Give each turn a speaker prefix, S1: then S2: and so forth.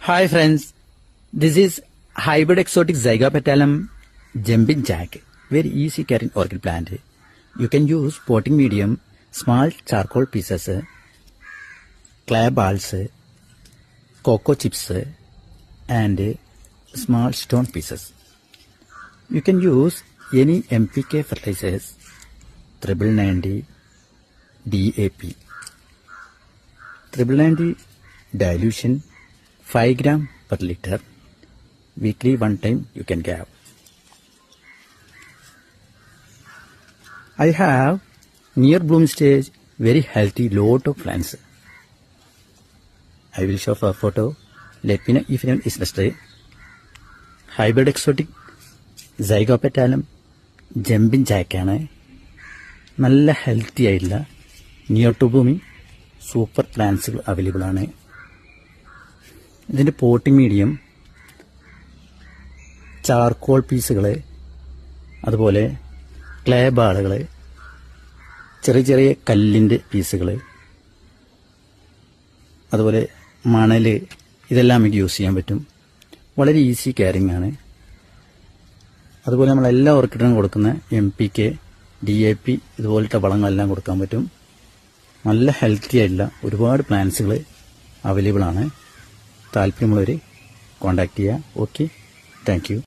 S1: Hi friends, this is hybrid exotic Zygopetalum jumping jack. Very easy carrying orchid plant. You can use potting medium, small charcoal pieces, clay balls, cocoa chips, and small stone pieces. You can use any NPK fertilizers, 9090, DAP. 9090 dilution 5 gram per liter. Weekly one time you can give. I have near bloom stage very healthy lot of plants. I will show for a photo. Let me know if anyone is interested. Hybrid exotic Zygopetalum jumping jack ആണ്. നല്ല healthy ആയിട്ടുള്ള near to blooming super പ്ലാന്റ്സുകൾ available ആണ്. ഇതിൻ്റെ potting medium charcoal പീസുകൾ, അതുപോലെ clay ബാളുകൾ, ചെറിയ ചെറിയ കല്ലിൻ്റെ പീസുകൾ, അതുപോലെ മണൽ, ഇതെല്ലാം നമുക്ക് യൂസ് ചെയ്യാൻ പറ്റും. വളരെ ഈസി കെയറിങ് ആണ്. അതുപോലെ നമ്മളെല്ലാ ഓർക്കിഡിനും കൊടുക്കുന്ന NPK, DAP ഇതുപോലത്തെ വളങ്ങളെല്ലാം കൊടുക്കാൻ പറ്റും. നല്ല ഹെൽത്തി ആയിട്ടുള്ള ഒരുപാട് പ്ലാന്റ്സുകൾ അവൈലബിൾ ആണ്. താല്പര്യമുള്ളവർ കോൺടാക്ട് ചെയ്യുക. Okay, thank you.